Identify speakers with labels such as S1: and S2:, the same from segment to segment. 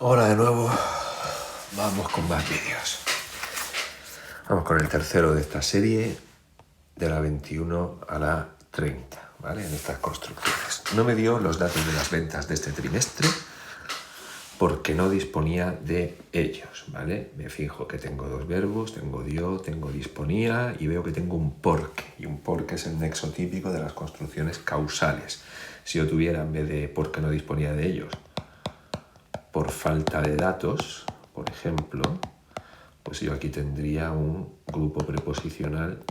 S1: Hola de nuevo, vamos con más vídeos. Vamos con el tercero de esta serie, de la 21 a la 30, ¿vale? En estas construcciones. No me dio los datos de las ventas de este trimestre porque no disponía de ellos, ¿vale? Me fijo que tengo dos verbos, tengo dio, tengo disponía y veo que tengo un porque. Y un porque es el nexo típico de las construcciones causales. Si yo tuviera, en vez de porque no disponía de ellos, por falta de datos, por ejemplo, pues yo aquí tendría un grupo preposicional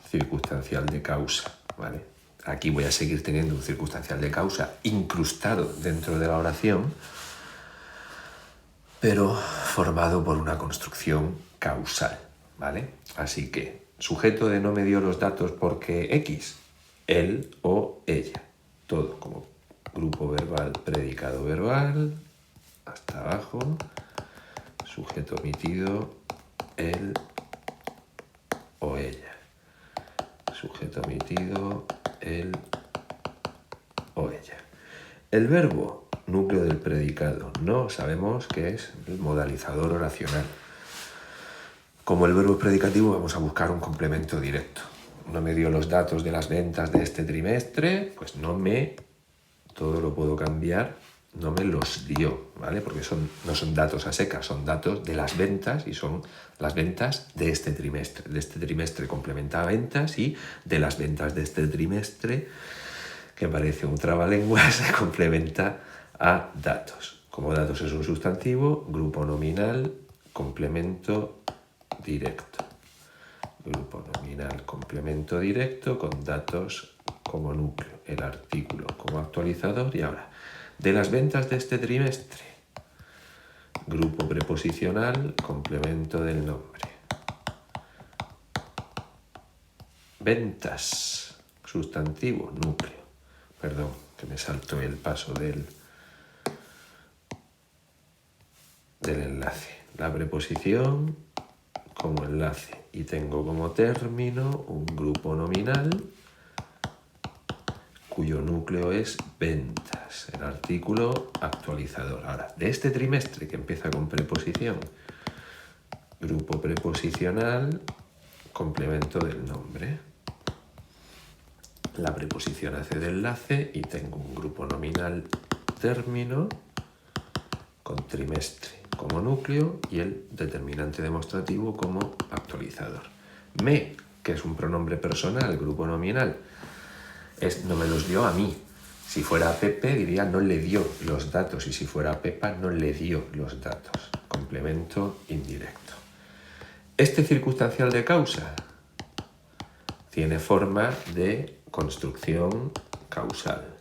S1: circunstancial de causa, ¿vale? Aquí voy a seguir teniendo un circunstancial de causa incrustado dentro de la oración, pero formado por una construcción causal, ¿vale? Así que, sujeto de no me dio los datos porque X, él o ella, todo como grupo verbal, predicado verbal, hasta abajo, sujeto omitido, él o ella. Sujeto omitido, él o ella. El verbo, núcleo del predicado, no sabemos qué es el modalizador oracional. Como el verbo es predicativo, vamos a buscar un complemento directo. No me dio los datos de las ventas de este trimestre, pues todo lo puedo cambiar, no me los dio, ¿vale? Porque no son datos a secas, son datos de las ventas y son las ventas de este trimestre. De este trimestre complementa a ventas y de las ventas de este trimestre, que parece un trabalenguas, se complementa a datos. Como datos es un sustantivo, grupo nominal, complemento directo. Grupo nominal, complemento directo con datos como núcleo, el artículo como actualizador y ahora, de las ventas de este trimestre, grupo preposicional, complemento del nombre. Ventas, sustantivo, núcleo. Perdón, que me saltó el paso del enlace. La preposición como enlace y tengo como término un grupo nominal cuyo núcleo es ventas, el artículo actualizador. Ahora, de este trimestre que empieza con preposición, grupo preposicional, complemento del nombre. La preposición hace de enlace y tengo un grupo nominal término con trimestre como núcleo y el determinante demostrativo como actualizador. Me, que es un pronombre personal, grupo nominal, no me los dio a mí. Si fuera Pepe diría no le dio los datos y si fuera Pepa no le dio los datos. Complemento indirecto. Este circunstancial de causa tiene forma de construcción causal.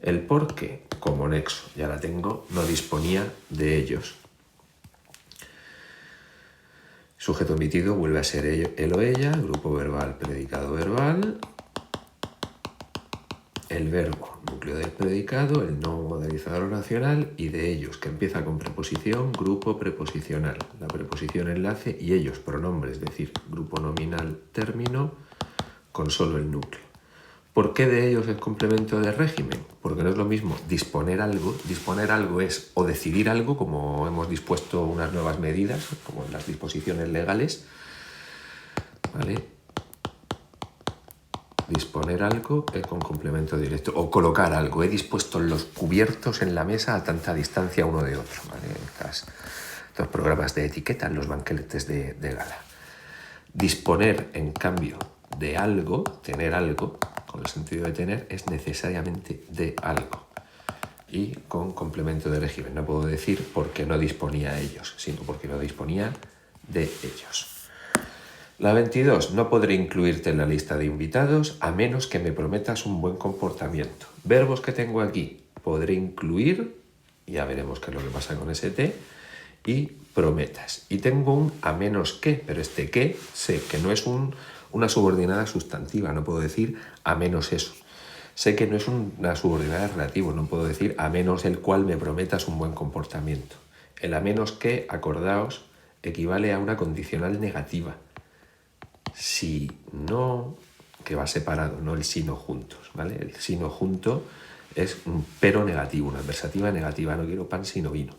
S1: El porque, como nexo, ya la tengo, no disponía de ellos. Sujeto omitido vuelve a ser él o ella, grupo verbal, predicado verbal. El verbo, núcleo del predicado, el no modalizador oracional y de ellos, que empieza con preposición, grupo preposicional. La preposición enlace y ellos, pronombre, es decir, grupo nominal término con solo el núcleo. ¿Por qué de ellos el complemento de régimen? Porque no es lo mismo disponer algo. Disponer algo es o decidir algo, como hemos dispuesto unas nuevas medidas, como en las disposiciones legales, ¿vale? Disponer algo con complemento directo. O colocar algo. He dispuesto los cubiertos en la mesa a tanta distancia uno de otro, ¿vale? Estos programas de etiqueta en los banquetes de gala. Disponer, en cambio, de algo, tener algo, con el sentido de tener, es necesariamente de algo. Y con complemento de régimen. No puedo decir porque no disponía de ellos, sino porque no disponía de ellos. La 22. No podré incluirte en la lista de invitados a menos que me prometas un buen comportamiento. Verbos que tengo aquí. Podré incluir, ya veremos qué es lo que pasa con ese T, y prometas. Y tengo un a menos que, pero este que sé que no es una subordinada sustantiva. No puedo decir a menos eso. Sé que no es una subordinada relativa. No puedo decir a menos el cual me prometas un buen comportamiento. El a menos que, acordaos, equivale a una condicional negativa. Si no, que va separado, no el sino juntos, ¿vale? El sino junto es un pero negativo, una adversativa negativa, no quiero pan sino vino.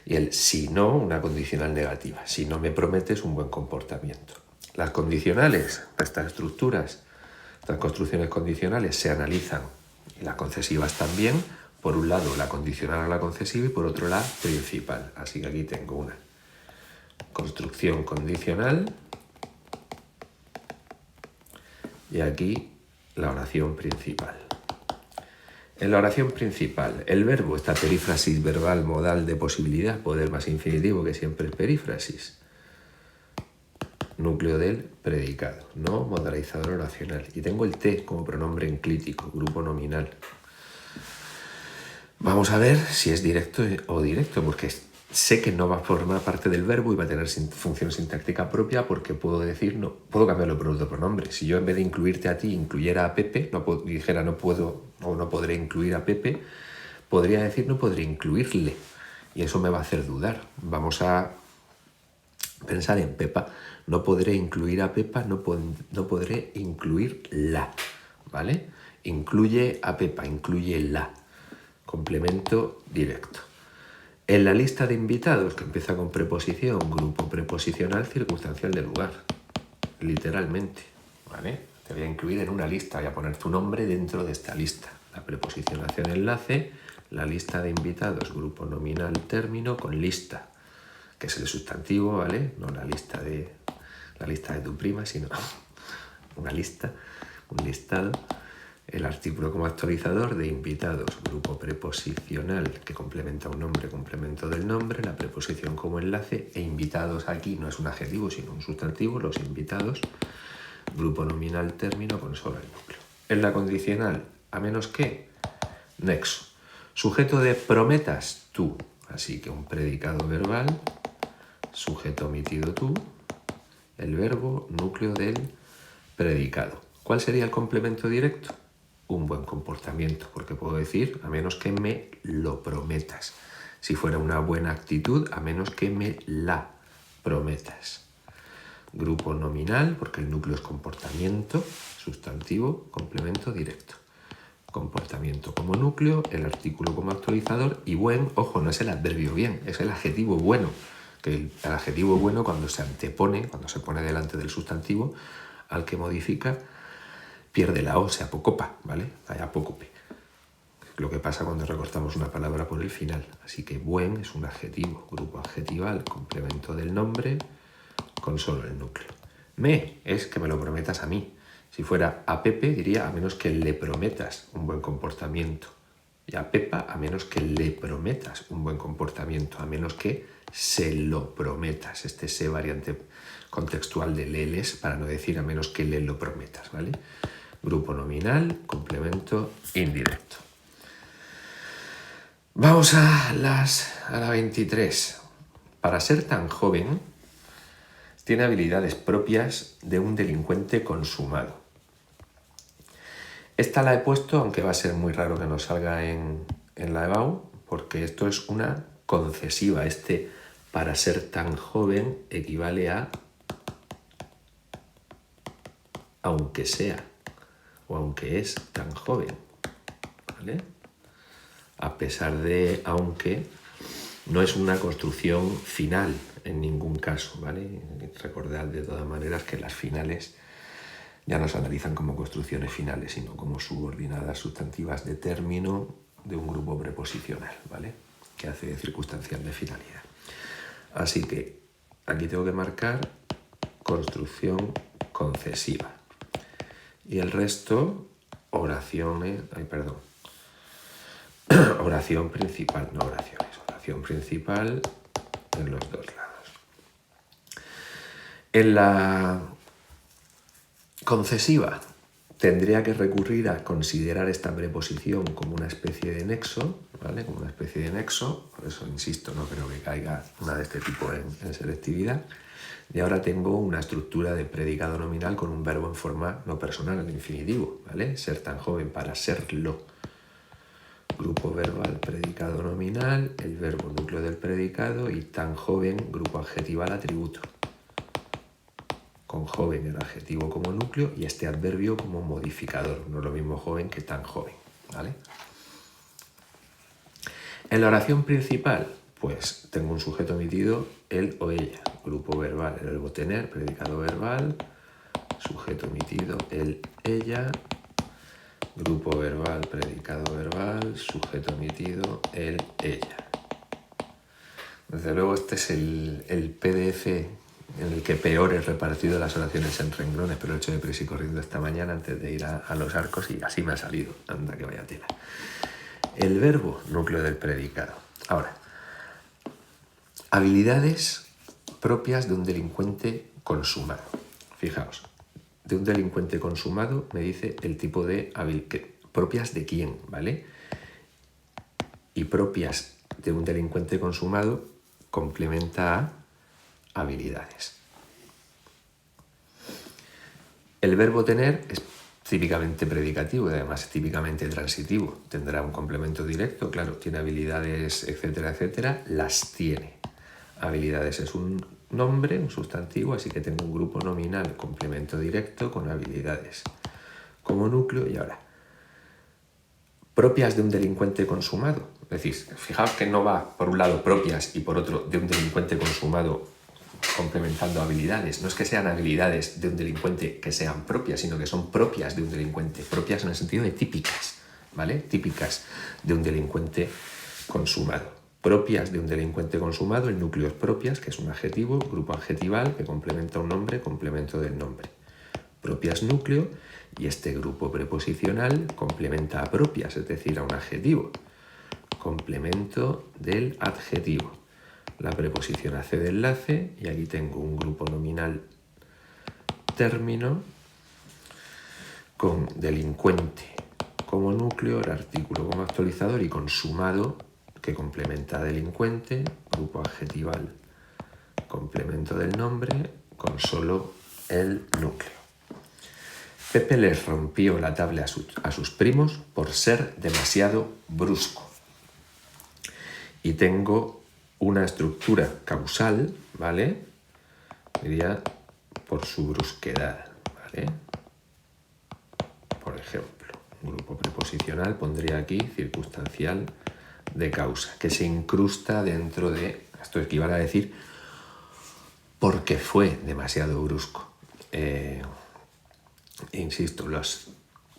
S1: Y el si no, una condicional negativa. Si no me prometes un buen comportamiento. Las condicionales, estas estructuras, estas construcciones condicionales se analizan, y las concesivas también, por un lado la condicional a la concesiva y por otro la principal. Así que aquí tengo una construcción condicional y aquí la oración principal. En la oración principal, el verbo, esta perífrasis verbal modal de posibilidad, poder más infinitivo, que siempre es perífrasis. Núcleo del predicado, no modalizador oracional. Y tengo el T como pronombre enclítico, grupo nominal. Vamos a ver si es directo o directo, porque sé que no va a formar parte del verbo y va a tener función sintáctica propia, porque puedo decir, no, puedo cambiarlo por otro pronombre. Si yo en vez de incluirte a ti, incluyera a Pepe, y dijera no puedo o no podré incluir a Pepe, podría decir no podré incluirle. Y eso me va a hacer dudar. Vamos a pensar en Pepa. No podré incluir a Pepa, no podré incluirla, ¿vale? Incluye a Pepa, inclúyela. Complemento directo. En la lista de invitados, que empieza con preposición, grupo preposicional circunstancial de lugar. Literalmente, ¿vale? Te voy a incluir en una lista, voy a poner tu nombre dentro de esta lista. La preposicionación enlace, la lista de invitados, grupo nominal término con lista, que es el sustantivo, ¿vale? No la lista de tu prima, sino una lista, un listado. El artículo como actualizador de invitados, grupo preposicional que complementa un nombre, complemento del nombre, la preposición como enlace, e invitados aquí no es un adjetivo sino un sustantivo, los invitados, grupo nominal término con solo el núcleo. En la condicional, a menos que, nexo. Sujeto de prometas, tú, así que un predicado verbal, sujeto omitido tú, el verbo, núcleo del predicado. ¿Cuál sería el complemento directo? Un buen comportamiento, porque puedo decir, a menos que me lo prometas. Si fuera una buena actitud, a menos que me la prometas. Grupo nominal, porque el núcleo es comportamiento, sustantivo, complemento directo. Comportamiento como núcleo, el artículo como actualizador y buen, ojo, no es el adverbio bien, es el adjetivo bueno. Que el adjetivo bueno cuando se antepone, cuando se pone delante del sustantivo al que modifica, pierde la O, se apocopa, ¿vale? Hay apócope. Lo que pasa cuando recortamos una palabra por el final. Así que buen es un adjetivo, grupo adjetival, complemento del nombre, con solo el núcleo. Me es que me lo prometas a mí. Si fuera a Pepe, diría a menos que le prometas un buen comportamiento. Y a Pepa, a menos que le prometas un buen comportamiento, a menos que se lo prometas. Este se variante contextual de leles, para no decir a menos que le lo prometas, ¿vale? Grupo nominal, complemento indirecto. Vamos a la 23. Para ser tan joven, tiene habilidades propias de un delincuente consumado. Esta la he puesto, aunque va a ser muy raro que nos salga en la EBAU, porque esto es una concesiva. Para ser tan joven equivale a aunque sea, o aunque es tan joven, ¿vale? A pesar de aunque, no es una construcción final en ningún caso, ¿vale? Recordad de todas maneras que las finales ya no se analizan como construcciones finales, sino como subordinadas sustantivas de término de un grupo preposicional, ¿vale? Que hace de circunstancial de finalidad. Así que aquí tengo que marcar construcción concesiva. Y el resto, oraciones, oración principal, no oraciones, oración principal en los dos lados. En la concesiva tendría que recurrir a considerar esta preposición como una especie de nexo, ¿vale? Como una especie de nexo, por eso insisto, no creo que caiga una de este tipo en selectividad. Y ahora tengo una estructura de predicado nominal con un verbo en forma no personal, en infinitivo, ¿vale? Ser tan joven para serlo. Grupo verbal, predicado nominal, el verbo núcleo del predicado y tan joven, grupo adjetival, atributo. con joven el adjetivo como núcleo y este adverbio como modificador. No es lo mismo joven que tan joven, ¿vale? En la oración principal, pues tengo un sujeto omitido, él o ella. Grupo verbal, el verbo tener, predicado verbal, sujeto omitido, él, ella. Grupo verbal, predicado verbal, sujeto omitido, él, ella. Desde luego este es el PDF en el que peor he repartido las oraciones en renglones, pero lo he hecho deprisa y corriendo esta mañana antes de ir a los arcos y así me ha salido. Anda que vaya tela. El verbo, núcleo del predicado. Ahora, habilidades propias de un delincuente consumado. Fijaos, de un delincuente consumado me dice el tipo de habilidades. ¿Propias de quién? ¿Vale? Y propias de un delincuente consumado complementa a habilidades. El verbo tener es típicamente predicativo y además típicamente transitivo. Tendrá un complemento directo, claro, tiene habilidades, etcétera, etcétera, las tiene. Habilidades es un nombre, un sustantivo, así que tengo un grupo nominal, complemento directo con habilidades como núcleo. Y ahora, propias de un delincuente consumado. Es decir, fijaos que no va por un lado propias y por otro de un delincuente consumado complementando habilidades. No es que sean habilidades de un delincuente que sean propias, sino que son propias de un delincuente. Propias en el sentido de típicas, ¿vale? Típicas de un delincuente consumado. Propias de un delincuente consumado, el núcleo es propias, que es un adjetivo, grupo adjetival que complementa un nombre, complemento del nombre. Propias núcleo y este grupo preposicional complementa a propias, es decir, a un adjetivo. Complemento del adjetivo. La preposición hace de enlace y aquí tengo un grupo nominal término con delincuente como núcleo, el artículo como actualizador y consumado que complementa a delincuente, grupo adjetival, complemento del nombre con solo el núcleo. Pepe les rompió la tabla a sus primos por ser demasiado brusco. Y tengo una estructura causal, ¿vale? Diría por su brusquedad, ¿vale? Por ejemplo, un grupo preposicional pondría aquí circunstancial de causa, que se incrusta dentro de, esto equivale a decir, porque fue demasiado brusco. Insisto, las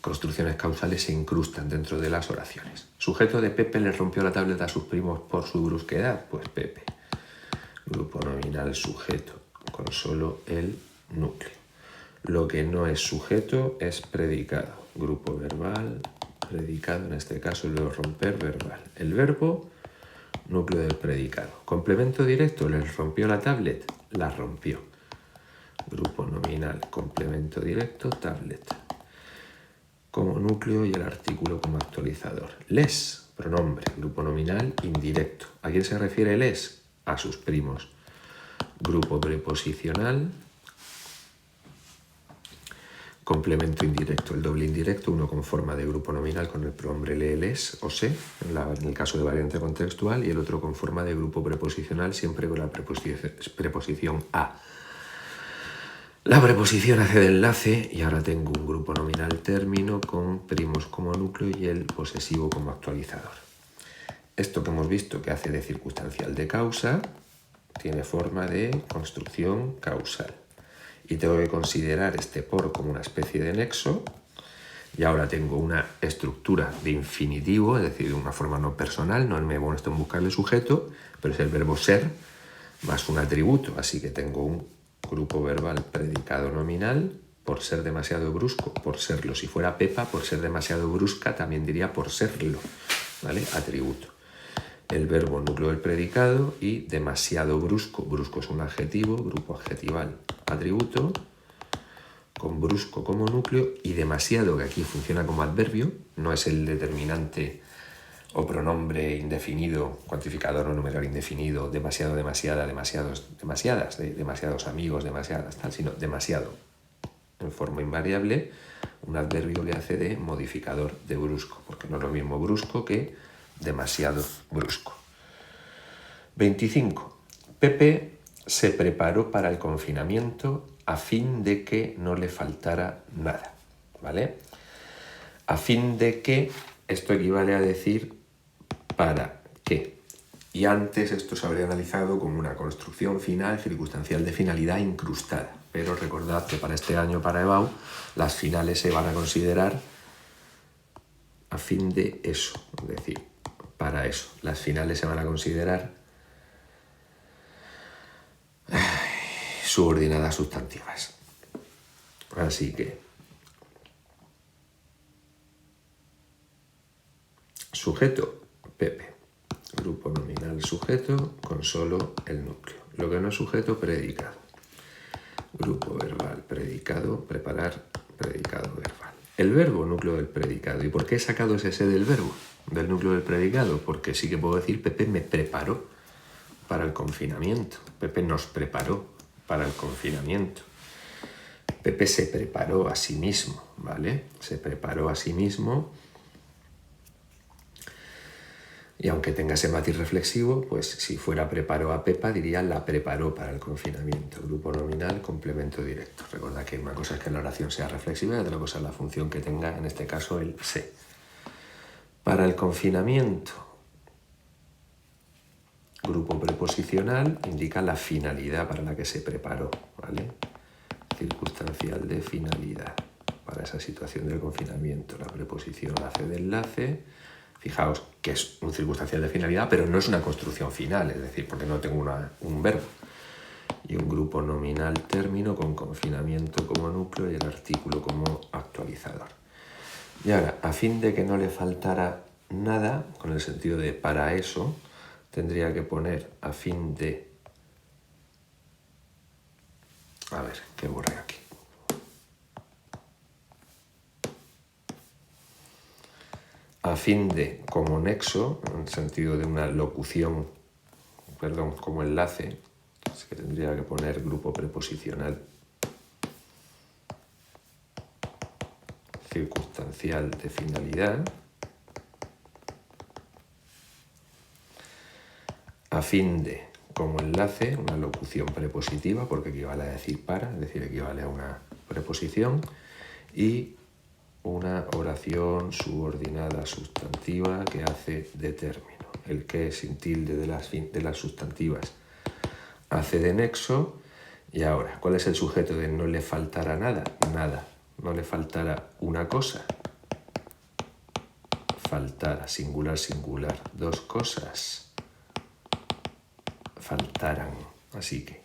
S1: construcciones causales se incrustan dentro de las oraciones. Sujeto de Pepe le rompió la tableta a sus primos por su brusquedad, pues Pepe. Grupo nominal sujeto, con solo el núcleo. Lo que no es sujeto es predicado. Grupo verbal, predicado, en este caso el verbo romper, verbal. El verbo, núcleo del predicado. Complemento directo, le rompió la tablet, la rompió. Grupo nominal, complemento directo, tablet. Como núcleo y el artículo como actualizador. Les, pronombre, grupo nominal, indirecto. ¿A quién se refiere les? A sus primos. Grupo preposicional, complemento indirecto. El doble indirecto, uno con forma de grupo nominal con el pronombre le, les o se, en el caso de variante contextual, y el otro con forma de grupo preposicional, siempre con la preposición a. La preposición hace de enlace y ahora tengo un grupo nominal término con primos como núcleo y el posesivo como actualizador. Esto que hemos visto que hace de circunstancial de causa tiene forma de construcción causal. Y tengo que considerar este por como una especie de nexo. Y ahora tengo una estructura de infinitivo, es decir, de una forma no personal. No me molesto en buscarle sujeto, pero es el verbo ser más un atributo. Así que tengo un grupo verbal predicado nominal por ser demasiado brusco, por serlo. Si fuera Pepa, por ser demasiado brusca, también diría por serlo, ¿vale? Atributo. El verbo núcleo del predicado y demasiado brusco. Brusco es un adjetivo, grupo adjetival, atributo, con brusco como núcleo y demasiado, que aquí funciona como adverbio, no es el determinante o pronombre indefinido, cuantificador o numeral indefinido, demasiado, demasiada, demasiados, demasiadas, demasiados amigos, demasiadas, tal, sino demasiado. En forma invariable, un adverbio le hace de modificador de brusco, porque no es lo mismo brusco que demasiado brusco. 25. Pepe se preparó para el confinamiento a fin de que no le faltara nada, ¿vale? A fin de que, esto equivale a decir para qué. Y antes esto se habría analizado como una construcción final circunstancial de finalidad incrustada. Pero recordad que para este año, para EBAU, las finales se van a considerar a fin de eso. Es decir, para eso. Las finales se van a considerar subordinadas sustantivas. Así que sujeto, Pepe. Grupo nominal sujeto con solo el núcleo. Lo que no es sujeto, predicado. Grupo verbal, predicado, preparar, predicado verbal. El verbo, núcleo del predicado. ¿Y por qué he sacado ese S del verbo, del núcleo del predicado? Porque sí que puedo decir Pepe me preparó para el confinamiento. Pepe nos preparó para el confinamiento. Pepe se preparó a sí mismo, ¿vale? Se preparó a sí mismo. Y aunque tenga ese matiz reflexivo, pues si fuera preparó a Pepa, diría la preparó para el confinamiento. Grupo nominal, complemento directo. Recordad que una cosa es que la oración sea reflexiva y otra cosa es la función que tenga, en este caso, el se. Para el confinamiento, grupo preposicional indica la finalidad para la que se preparó, ¿vale? Circunstancial de finalidad para esa situación del confinamiento. La preposición hace de enlace. Fijaos que es un circunstancial de finalidad, pero no es una construcción final, es decir, porque no tengo un verbo. Y un grupo nominal término con confinamiento como núcleo y el artículo como actualizador. Y ahora, a fin de que no le faltara nada, con el sentido de para eso, tendría que poner a fin de... A ver, ¿qué borré aquí? A fin de, como nexo, en el sentido de una locución, perdón, como enlace, así que tendría que poner grupo preposicional circunstancial de finalidad, a fin de, como enlace, una locución prepositiva, porque equivale a decir para, es decir, equivale a una preposición, y una oración subordinada sustantiva que hace de término. El que sin tilde de las sustantivas hace de nexo. Y ahora, ¿cuál es el sujeto de no le faltará nada? Nada. No le faltará una cosa. Faltara, singular, singular. Dos cosas. Faltaran. Así que,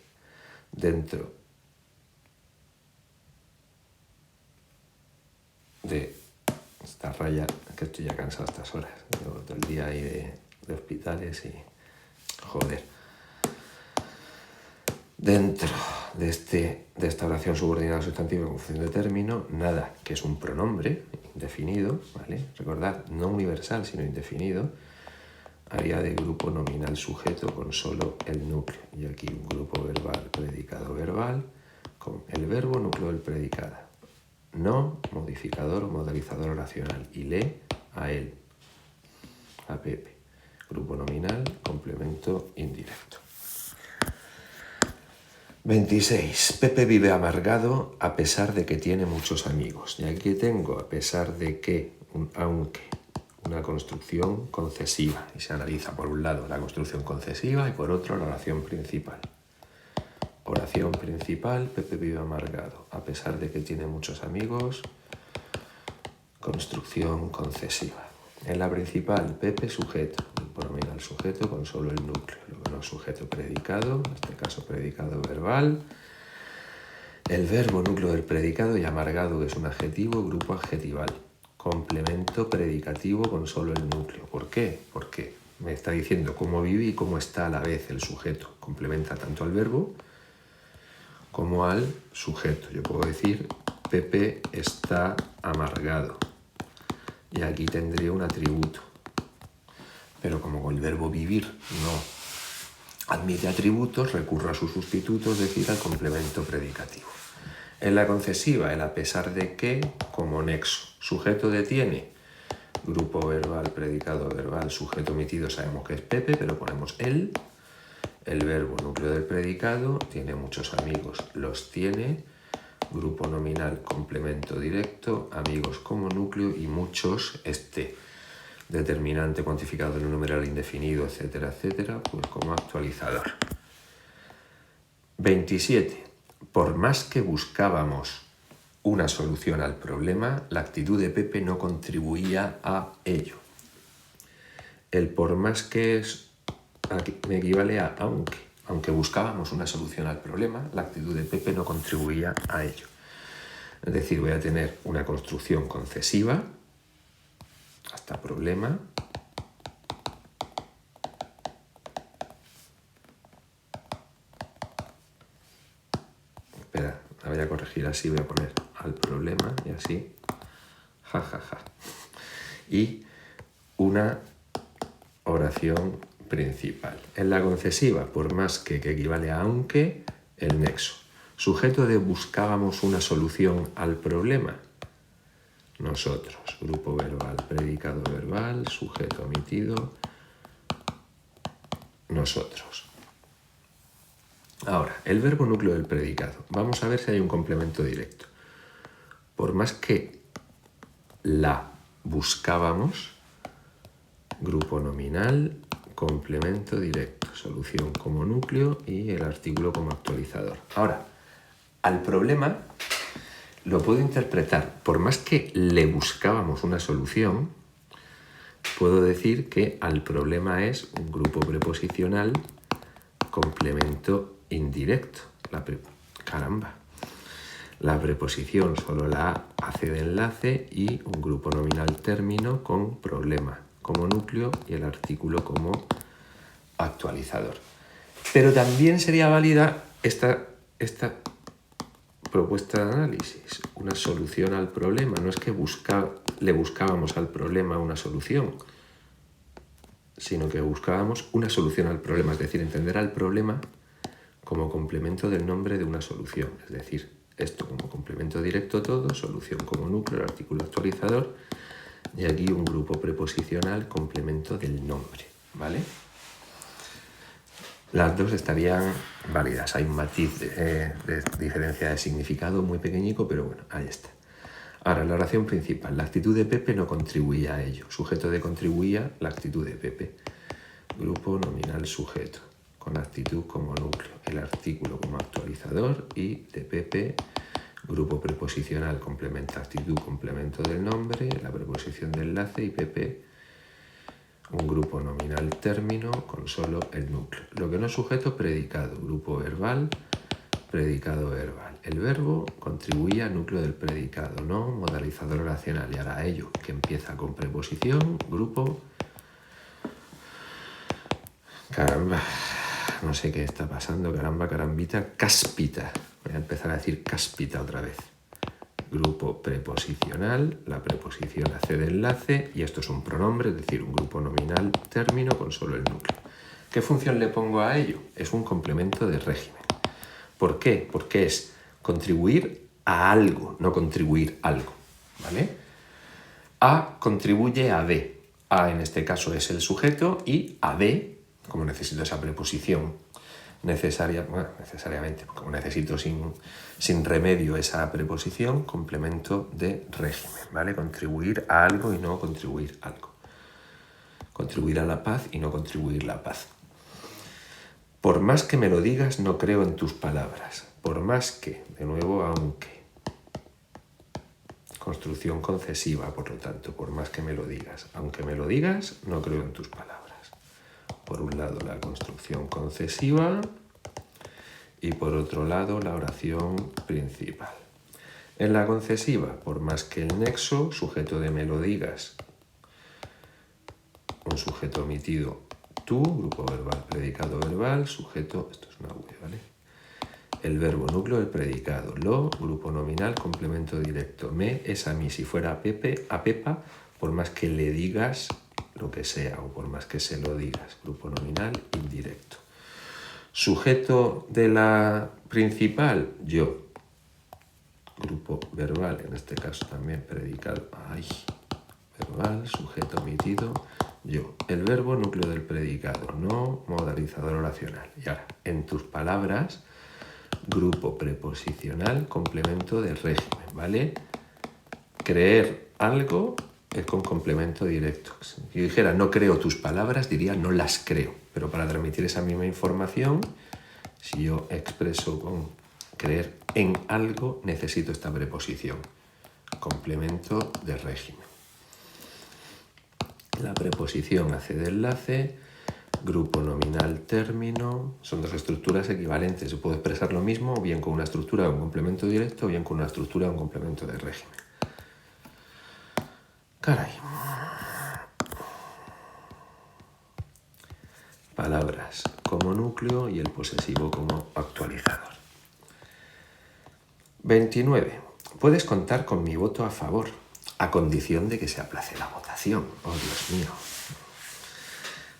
S1: dentro de esta raya, que estoy ya cansado a estas horas, todo el día ahí de hospitales y joder. Dentro de esta oración subordinada sustantiva con función de término, nada, que es un pronombre indefinido, ¿vale? Recordad, no universal, sino indefinido, haría de grupo nominal sujeto con solo el núcleo. Y aquí un grupo verbal, predicado verbal, con el verbo, núcleo del predicado. No, modificador o modalizador oracional. Y le, a él, a Pepe. Grupo nominal, complemento indirecto. 26. Pepe vive amargado a pesar de que tiene muchos amigos. Y aquí tengo a pesar de que, aunque, una construcción concesiva. Y se analiza por un lado la construcción concesiva y por otro la oración principal. Oración principal, Pepe vive amargado, a pesar de que tiene muchos amigos, construcción concesiva. En la principal, Pepe sujeto, grupo nominal sujeto con solo el núcleo, lo que no es sujeto predicado, en este caso predicado verbal. El verbo núcleo del predicado y amargado, que es un adjetivo, grupo adjetival. Complemento predicativo con solo el núcleo. ¿Por qué? Porque me está diciendo cómo vive y cómo está a la vez el sujeto. Complementa tanto al verbo como al sujeto. Yo puedo decir, Pepe está amargado. Y aquí tendría un atributo. Pero como con el verbo vivir no admite atributos, recurro a su sustituto, es decir, al complemento predicativo. En la concesiva, el a pesar de que, como nexo. Sujeto de tiene, grupo verbal, predicado verbal, sujeto omitido, sabemos que es Pepe, pero ponemos él. El verbo núcleo del predicado, tiene muchos amigos, los tiene. grupo nominal, complemento directo, amigos como núcleo y muchos, determinante cuantificado en un numeral indefinido, etcétera, etcétera, pues como actualizador. 27. Por más que buscábamos una solución al problema, la actitud de Pepe no contribuía a ello. El por más que es, aquí me equivale a aunque. Aunque buscábamos una solución al problema, la actitud de Pepe no contribuía a ello. Es decir, voy a tener una construcción concesiva hasta problema. Espera, la voy a corregir así, voy a poner al problema y así, jajaja. Y una oración principal. En la concesiva, por más que equivale a aunque, el nexo. Sujeto de buscábamos una solución al problema. Nosotros, grupo verbal, predicado verbal, sujeto omitido, nosotros. Ahora, el verbo núcleo del predicado. Vamos a ver si hay un complemento directo. Por más que la buscábamos, grupo nominal, complemento directo, solución como núcleo y el artículo como actualizador. Ahora, al problema lo puedo interpretar, por más que le buscábamos una solución, puedo decir que al problema es un grupo preposicional, complemento indirecto. Caramba. La preposición solo la A hace de enlace y un grupo nominal término con problema como núcleo y el artículo como actualizador. Pero también sería válida esta propuesta de análisis, una solución al problema. No es que le buscábamos al problema una solución, sino que buscábamos una solución al problema, es decir, entender al problema como complemento del nombre de una solución, es decir, esto como complemento directo todo, solución como núcleo, el artículo actualizador, y aquí un grupo preposicional, complemento del nombre, ¿vale? Las dos estarían válidas. Hay un matiz de diferencia de significado muy pequeñico, pero bueno, ahí está. Ahora, la oración principal. La actitud de Pepe no contribuía a ello. Sujeto de contribuía, la actitud de Pepe. Grupo nominal sujeto, con actitud como núcleo. El artículo como actualizador y de Pepe, grupo preposicional, complementa actitud, complemento del nombre, la preposición de enlace y Pepe, un grupo nominal término con solo el núcleo. Lo que no es sujeto, predicado. Grupo verbal, predicado verbal. El verbo contribuye al núcleo del predicado, no modalizador oracional. Y ahora ello, que empieza con preposición, grupo... Caramba, no sé qué está pasando. Caramba, carambita, cáspita. Voy a empezar a decir cáspita otra vez. Grupo preposicional, la preposición hace de enlace y esto es un pronombre, es decir, un grupo nominal término con solo el núcleo. ¿Qué función le pongo a ello? Es un complemento de régimen. ¿Por qué? Porque es contribuir a algo, no contribuir algo, ¿vale? A contribuye a B. A en este caso es el sujeto y a B, como necesito esa preposición necesariamente, como necesito sin remedio esa preposición, complemento de régimen, ¿vale? Contribuir a algo y no contribuir algo. Contribuir a la paz y no contribuir la paz. Por más que me lo digas, no creo en tus palabras. Por más que, de nuevo, aunque. Construcción concesiva, por lo tanto, por más que me lo digas. Aunque me lo digas, no creo en tus palabras. Por un lado la construcción concesiva y por otro lado la oración principal. En la concesiva, por más que el nexo, sujeto de me lo digas, un sujeto omitido, tú, grupo verbal, predicado verbal, sujeto, esto es una V, ¿vale? El verbo núcleo del predicado, lo, grupo nominal, complemento directo, me es a mí, si fuera a Pepe, a Pepa, por más que le digas lo que sea o por más que se lo digas, grupo nominal indirecto. Sujeto de la principal, yo. Grupo verbal, en este caso también predicado, verbal, sujeto omitido, yo. El verbo núcleo del predicado, no modalizador oracional. Y ahora, en tus palabras, grupo preposicional, complemento del régimen, ¿vale? Creer algo es con complemento directo. Si yo dijera no creo tus palabras, diría no las creo. Pero para transmitir esa misma información, si yo expreso con creer en algo, necesito esta preposición. Complemento de régimen. La preposición hace de enlace, grupo nominal término, son dos estructuras equivalentes. Yo puedo expresar lo mismo o bien con una estructura de un complemento directo o bien con una estructura de un complemento de régimen. Caray. Palabras como núcleo y el posesivo como actualizador. 29. Puedes contar con mi voto a favor, a condición de que se aplace la votación. Oh, Dios mío.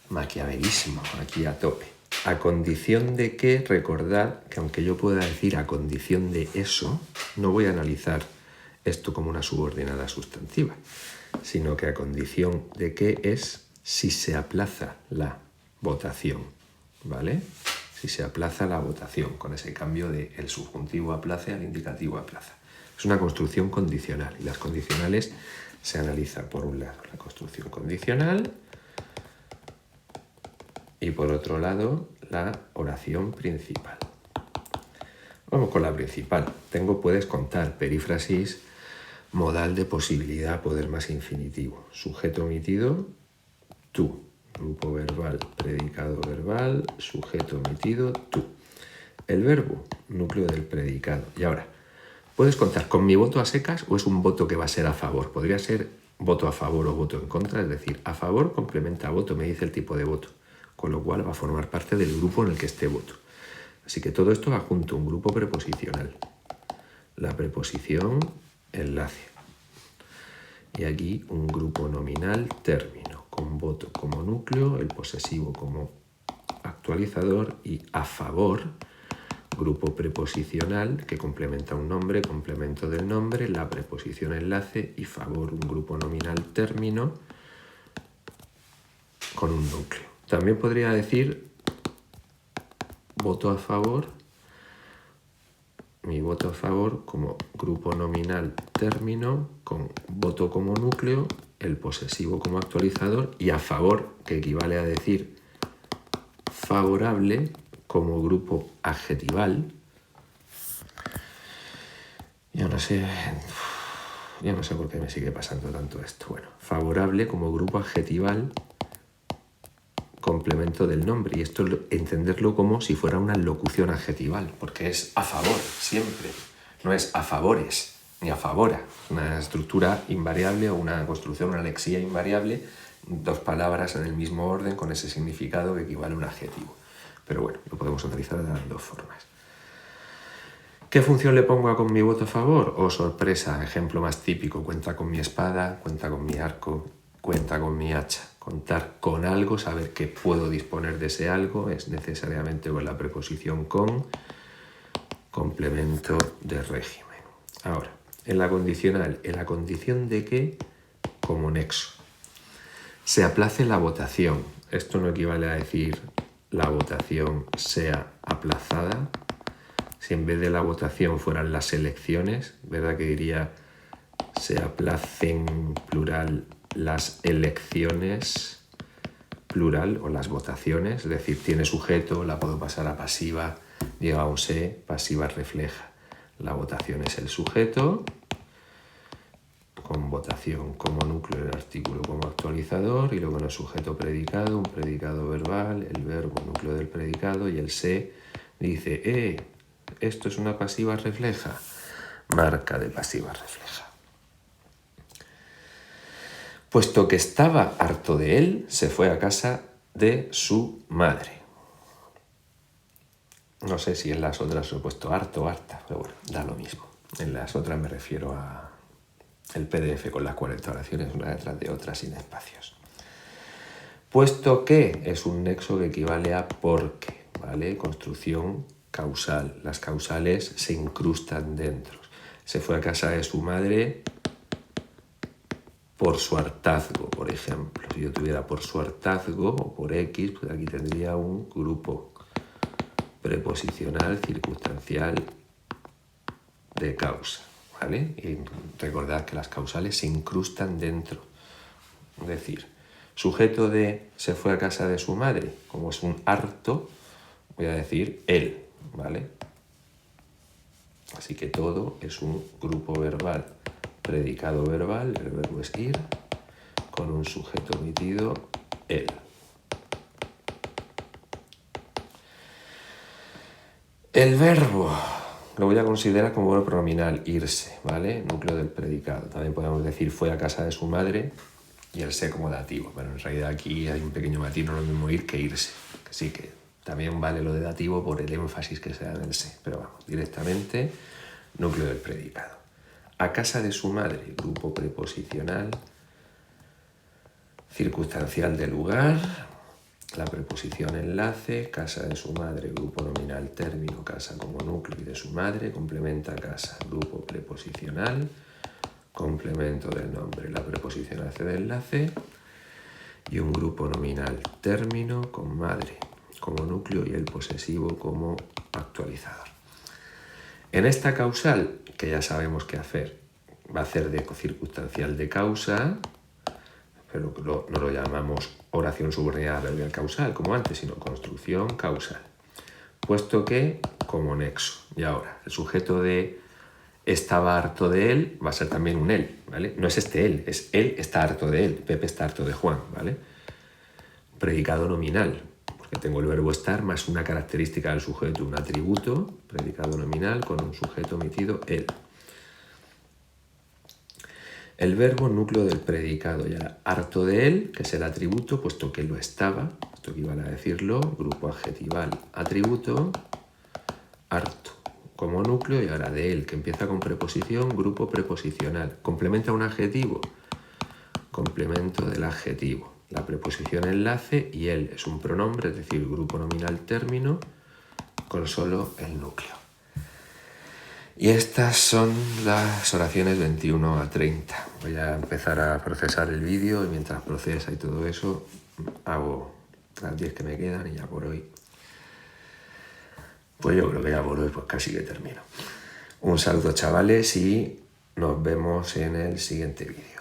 S1: Maquiavelismo, aquí a tope. A condición de que, recordad que aunque yo pueda decir a condición de eso, no voy a analizar esto como una subordinada sustantiva, sino que a condición de que es si se aplaza la votación, ¿vale? Si se aplaza la votación, con ese cambio de el subjuntivo aplace al indicativo aplaza. Es una construcción condicional y las condicionales se analizan por un lado la construcción condicional y por otro lado la oración principal. Vamos con la principal. Tengo puedes contar, perífrasis, modal de posibilidad, poder más infinitivo. Sujeto omitido, tú. Grupo verbal, predicado verbal, sujeto omitido, tú. El verbo, núcleo del predicado. Y ahora, ¿puedes contar con mi voto a secas o es un voto que va a ser a favor? Podría ser voto a favor o voto en contra, es decir, a favor complementa a voto, me dice el tipo de voto, con lo cual va a formar parte del grupo en el que esté voto. Así que todo esto va junto, un grupo preposicional. La preposición, enlace. Y aquí un grupo nominal, término, con voto como núcleo, el posesivo como actualizador y a favor, grupo preposicional que complementa un nombre, complemento del nombre, la preposición enlace y favor, un grupo nominal, término con un núcleo. También podría decir voto a favor, mi voto a favor como grupo nominal término con voto como núcleo, el posesivo como actualizador y a favor, que equivale a decir favorable como grupo adjetival. Yo no sé por qué me sigue pasando tanto esto. Bueno, favorable como grupo adjetival, complemento del nombre, y esto entenderlo como si fuera una locución adjetival, porque es a favor siempre, no es a favores ni a favora, una estructura invariable o una construcción, una lexía invariable, dos palabras en el mismo orden con ese significado que equivale a un adjetivo. Pero bueno, lo podemos analizar de las dos formas. ¿Qué función le pongo a con mi voto a favor? Oh, sorpresa, ejemplo más típico, cuenta con mi espada, cuenta con mi arco, cuenta con mi hacha. Contar con algo, saber que puedo disponer de ese algo, es necesariamente con la preposición con, complemento de régimen. Ahora, en la condicional, en la condición de que, como nexo. Se aplace la votación. Esto no equivale a decir la votación sea aplazada. Si en vez de la votación fueran las elecciones, ¿verdad que diría se aplacen plural las elecciones plural o las votaciones? Es decir, tiene sujeto, la puedo pasar a pasiva, llega a un se, pasiva refleja. La votación es el sujeto, con votación como núcleo, el artículo como actualizador, y luego en el sujeto predicado, un predicado verbal, el verbo núcleo del predicado, y el se dice, esto es una pasiva refleja, marca de pasiva refleja. Puesto que estaba harto de él, se fue a casa de su madre. No sé si en las otras he puesto harto o harta, pero bueno, da lo mismo. En las otras me refiero a el PDF con las 40 oraciones, una detrás de otra, sin espacios. Puesto que es un nexo que equivale a porque, ¿vale? Construcción causal. Las causales se incrustan dentro. Se fue a casa de su madre por su hartazgo, por ejemplo. Si yo tuviera por su hartazgo o por X, pues aquí tendría un grupo preposicional circunstancial de causa, ¿vale? Y recordad que las causales se incrustan dentro. Es decir, sujeto de se fue a casa de su madre, como es un harto, voy a decir él, ¿vale? Así que todo es un grupo verbal, predicado verbal, el verbo es ir, con un sujeto omitido, él. El verbo lo voy a considerar como verbo pronominal, irse, ¿vale? Núcleo del predicado. También podemos decir fue a casa de su madre y el se como dativo, pero en realidad aquí hay un pequeño matiz, no es lo mismo ir que irse. Así que también vale lo de dativo por el énfasis que se da en el se, pero vamos, directamente núcleo del predicado. A casa de su madre, grupo preposicional, circunstancial de lugar, la preposición enlace, casa de su madre, grupo nominal término, casa como núcleo y de su madre, complementa casa, grupo preposicional, complemento del nombre, la preposición hace de enlace y un grupo nominal término con madre como núcleo y el posesivo como actualizador. En esta causal, que ya sabemos qué hacer, va a hacer de circunstancial de causa, pero no lo llamamos oración subordinada adverbial causal como antes, sino construcción causal, puesto que como nexo. Y ahora, el sujeto de estaba harto de él va a ser también un él, ¿vale? No es este él, es él está harto de él, Pepe está harto de Juan, ¿vale? Predicado nominal, porque tengo el verbo estar más una característica del sujeto, un atributo, predicado nominal con un sujeto omitido, él. El verbo núcleo del predicado, ya harto de él, que es el atributo, puesto que lo estaba, esto equivale a decirlo, grupo adjetival, atributo, harto, como núcleo, y ahora de él, que empieza con preposición, grupo preposicional. Complementa un adjetivo, complemento del adjetivo. La preposición enlace y él es un pronombre, es decir, grupo nominal término, con solo el núcleo. Y estas son las oraciones 21 a 30. Voy a empezar a procesar el vídeo y mientras procesa y todo eso, hago las 10 que me quedan y ya por hoy. Pues yo creo que ya por hoy pues casi que termino. Un saludo, chavales, y nos vemos en el siguiente vídeo.